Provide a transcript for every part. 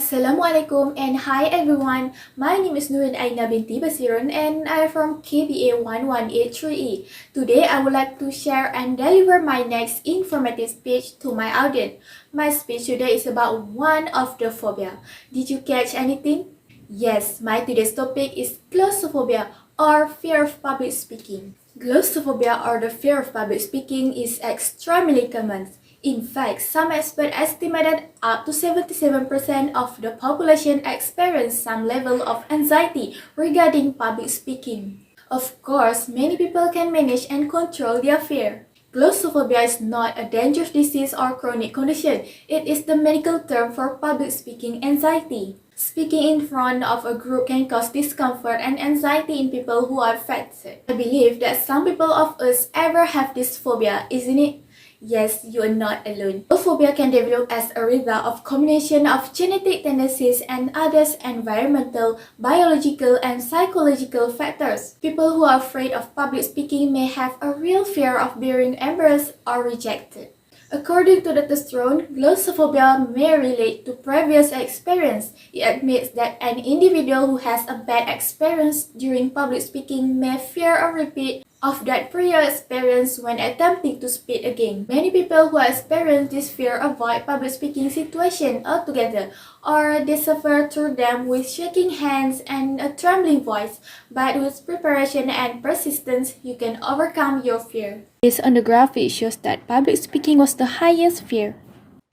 Assalamualaikum and hi everyone. My name is Nurin Aina binti Basirun and I am from KBA 1183E. Today I would like to share and deliver my next informative speech to my audience. My speech today is about one of the phobia. Did you catch anything? Yes, my today's topic is glossophobia or fear of public speaking. Glossophobia or the fear of public speaking is extremely common. In fact, some experts estimated up to 77% of the population experience some level of anxiety regarding public speaking. Of course, many people can manage and control their fear. Glossophobia is not a dangerous disease or chronic condition. It is the medical term for public speaking anxiety. Speaking in front of a group can cause discomfort and anxiety in people who are affected. I believe that some people of us ever have this phobia, isn't it? Yes, you are not alone. Glossophobia can develop as a result of combination of genetic tendencies and others environmental, biological, and psychological factors. People who are afraid of public speaking may have a real fear of being embarrassed or rejected. According to Dr. Strone, glossophobia may relate to previous experience. It admits that an individual who has a bad experience during public speaking may fear a repeat of that prior experience when attempting to speak again. Many people who experience this fear avoid public speaking situations altogether, or they suffer through them with shaking hands and a trembling voice, but with preparation and persistence, you can overcome your fear. This on the graphic shows that public speaking was the highest fear.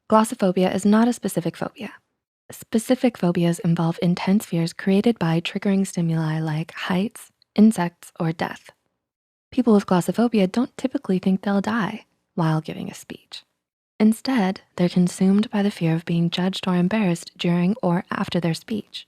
Glossophobia is not a specific phobia. Specific phobias involve intense fears created by triggering stimuli like heights, insects, or death. People with glossophobia don't typically think they'll die while giving a speech. Instead, they're consumed by the fear of being judged or embarrassed during or after their speech.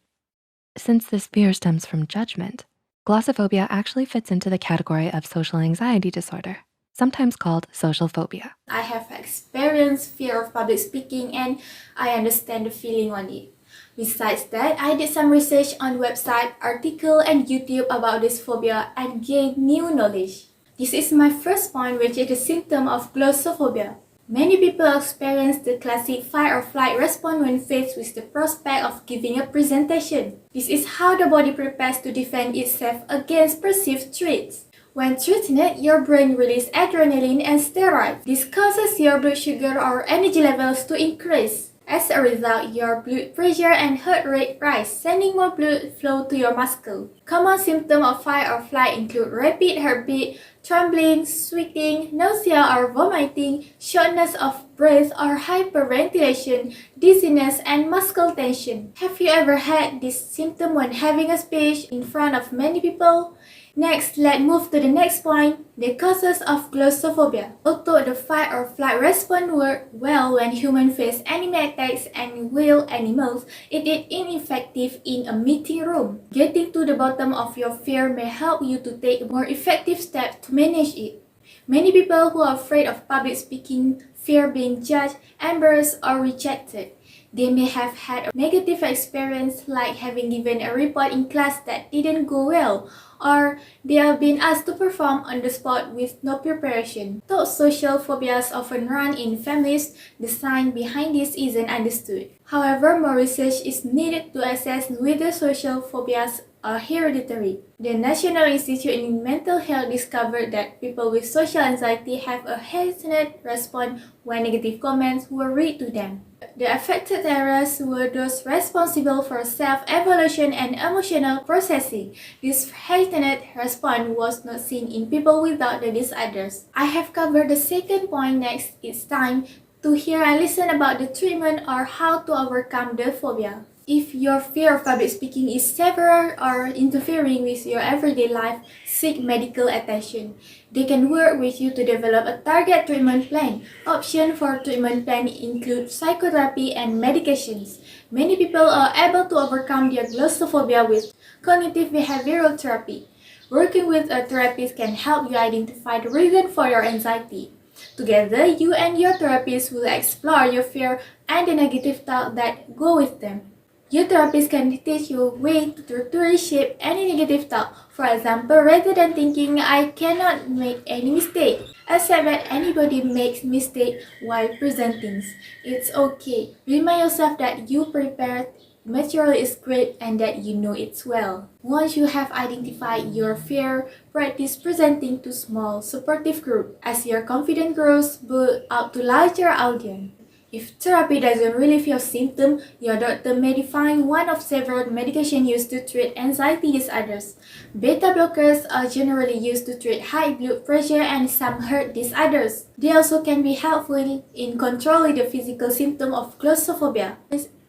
Since this fear stems from judgment, glossophobia actually fits into the category of social anxiety disorder, sometimes called social phobia. I have experienced fear of public speaking and I understand the feeling on it. Besides that, I did some research on website, article, and YouTube about this phobia and gained new knowledge. This is my first point, which is the symptom of glossophobia. Many people experience the classic fight or flight response when faced with the prospect of giving a presentation. This is how the body prepares to defend itself against perceived threats. When threatened, your brain releases adrenaline and steroids. This causes your blood sugar or energy levels to increase. As a result, your blood pressure and heart rate rise, sending more blood flow to your muscle. Common symptoms of fight or flight include rapid heartbeat, trembling, sweating, nausea or vomiting, shortness of breath or hyperventilation, dizziness, and muscle tension. Have you ever had this symptom when having a speech in front of many people? Next, let's move to the next point, the causes of glossophobia. Although the fight or flight response work well when humans face enemy attacks and wild animals, it is ineffective in a meeting room. Getting to the bottom of your fear may help you to take more effective steps to manage it. Many people who are afraid of public speaking fear being judged, embarrassed, or rejected. They may have had a negative experience like having given a report in class that didn't go well, or they have been asked to perform on the spot with no preparation. Though social phobias often run in families, the science behind this isn't understood. However, more research is needed to assess whether social phobias are hereditary. The National Institute in Mental Health discovered that people with social anxiety have a heightened response when negative comments were read to them. The affected areas were those responsible for self-evaluation and emotional processing. This heightened response was not seen in people without the disorders. I have covered the second point. Next, it's time to hear and listen about the treatment or how to overcome the phobia. If your fear of public speaking is severe or interfering with your everyday life, seek medical attention. They can work with you to develop a target treatment plan. Options for treatment plan include psychotherapy and medications. Many people are able to overcome their glossophobia with cognitive behavioral therapy. Working with a therapist can help you identify the reason for your anxiety. Together, you and your therapist will explore your fear and the negative thoughts that go with them. Your therapist can teach you a way to reshape any negative thought. For example, rather than thinking, I cannot make any mistake, accept that anybody makes mistake while presenting. It's okay. Remind yourself that you prepared material is great and that you know it well. Once you have identified your fear, practice presenting to small, supportive groups. As your confidence grows, build out to larger audience. If therapy doesn't relieve your symptom, your doctor may define one of several medications used to treat anxiety disorders. Beta blockers are generally used to treat high blood pressure and some heart disorders. They also can be helpful in controlling the physical symptom of glossophobia.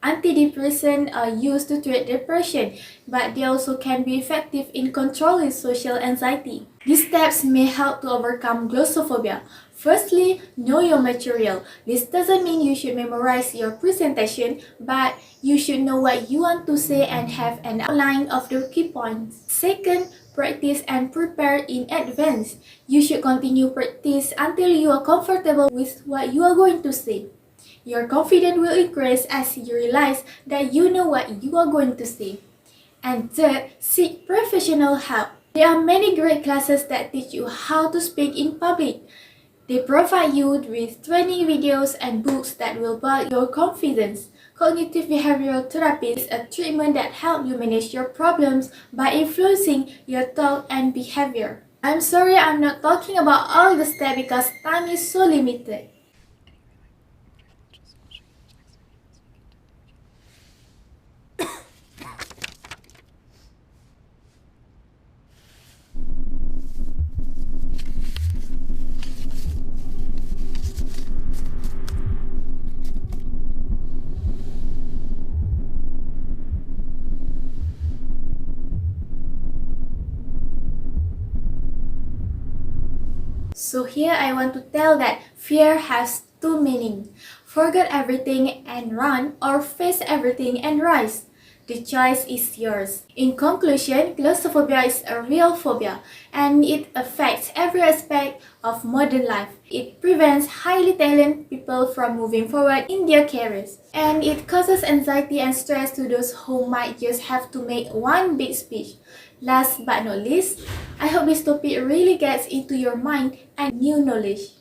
Antidepressants are used to treat depression, but they also can be effective in controlling social anxiety. These steps may help to overcome glossophobia. Firstly, know your material. This doesn't mean you should memorize your presentation, but you should know what you want to say and have an outline of the key points. Second, practice and prepare in advance. You should continue practice until you are comfortable with what you are going to say. Your confidence will increase as you realize that you know what you are going to say. And third, seek professional help. There are many great classes that teach you how to speak in public. They provide you with training videos and books that will build your confidence. Cognitive behavioral therapy is a treatment that helps you manage your problems by influencing your thought and behavior. I'm sorry I'm not talking about all the steps because time is so limited. So here I want to tell that fear has two meanings. Forget everything and run or face everything and rise. The choice is yours. In conclusion, glossophobia is a real phobia and it affects every aspect of modern life. It prevents highly talented people from moving forward in their careers. And it causes anxiety and stress to those who might just have to make one big speech. Last but not least, I hope this topic really gets into your mind and new knowledge.